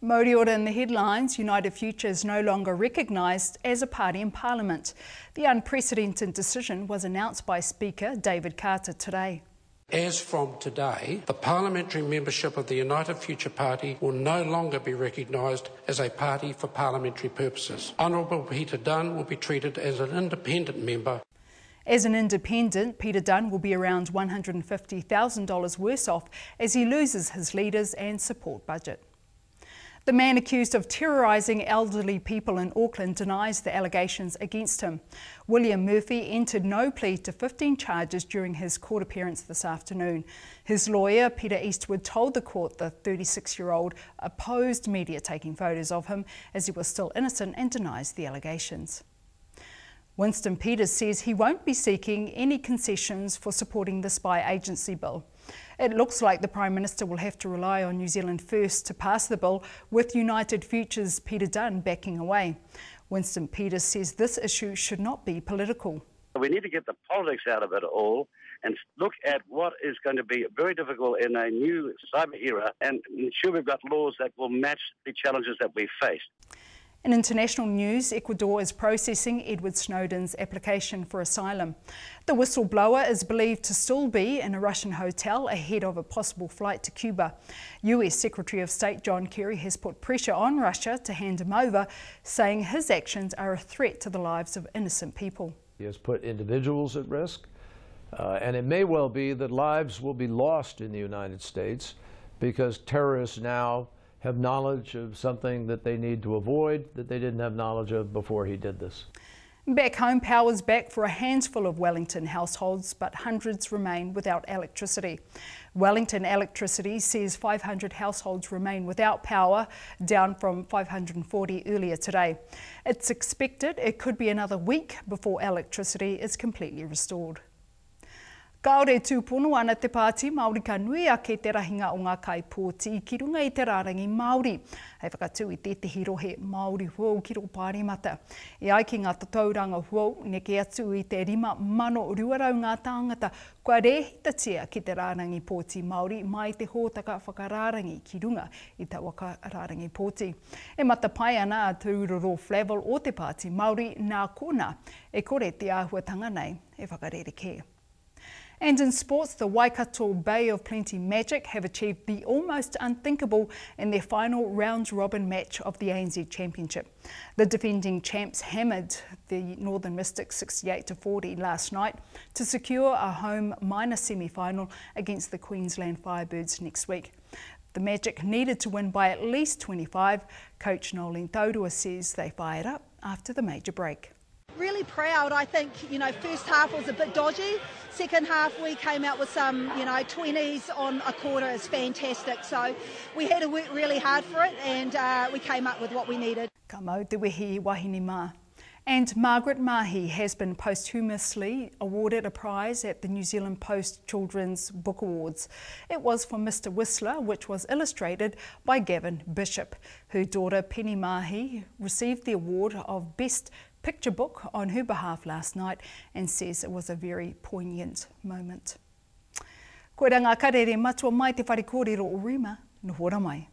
Maori ora in the headlines, United Future is no longer recognised as a party in Parliament. The unprecedented decision was announced by Speaker David Carter today. As from today, the parliamentary membership of the United Future Party will no longer be recognised as a party for parliamentary purposes. Honourable Peter Dunn will be treated as an independent member. As an independent, Peter Dunn will be around $150,000 worse off as he loses his leaders and support budget. The man accused of terrorising elderly people in Auckland denies the allegations against him. William Murphy entered no plea to 15 charges during his court appearance this afternoon. His lawyer, Peter Eastwood, told the court the 36-year-old opposed media taking photos of him as he was still innocent and denies the allegations. Winston Peters says he won't be seeking any concessions for supporting the spy agency bill. It looks like the Prime Minister will have to rely on New Zealand First to pass the bill, with United Future's Peter Dunn backing away. Winston Peters says this issue should not be political. We need to get the politics out of it all and look at what is going to be very difficult in a new cyber era and ensure we've got laws that will match the challenges that we face. In international news, Ecuador is processing Edward Snowden's application for asylum. The whistleblower is believed to still be in a Russian hotel ahead of a possible flight to Cuba. US Secretary of State John Kerry has put pressure on Russia to hand him over, saying his actions are a threat to the lives of innocent people. He has put individuals at risk, and it may well be that lives will be lost in the United States because terrorists now have knowledge of something that they need to avoid that they didn't have knowledge of before he did this. Back home, power's back for a handful of Wellington households, but hundreds remain without electricity. Wellington Electricity says 500 households remain without power, down from 540 earlier today. It's expected it could be another week before electricity is completely restored. Kaore tūpono ana te Party Maori ka nui ake te rahinga o ngā kai pōti ki runga I te rārangi Māori. Hei whakatū I tētahi rohe Māori huau ki ro Pāremata. I ai ki ngā tatauranga huau, neke atu I te 5,000 ruarau ngā tāngata kua rehitatia ki te rārangi pōti Māori mai te hōtaka whakarārangi ki runga I te waka rārangi pōti. E mata pai ana a tūroro Flavel o te Party Maori nā kona e kore te āhuatanga nei e whakarereke. And in sports, the Waikato Bay of Plenty Magic have achieved the almost unthinkable in their final round-robin match of the ANZ Championship. The defending champs hammered the Northern Mystics 68-40 last night to secure a home minor semi-final against the Queensland Firebirds next week. The Magic needed to win by at least 25. Coach Nolene Taurua says they fired up after the major break. Really proud. I think, first half was a bit dodgy. Second half we came out with some, 20s on a quarter is fantastic. So we had to work really hard for it and we came up with what we needed. Ka mau te wehi wahine mā. And Margaret Mahi has been posthumously awarded a prize at the New Zealand Post Children's Book Awards. It was for Mr. Whistler, which was illustrated by Gavin Bishop. Her daughter Penny Mahi received the award of Best Picture Book on her behalf last night and says it was a very poignant moment. Koe rā ngā karere matua mai te whare kōrero o Rima, no hora mai.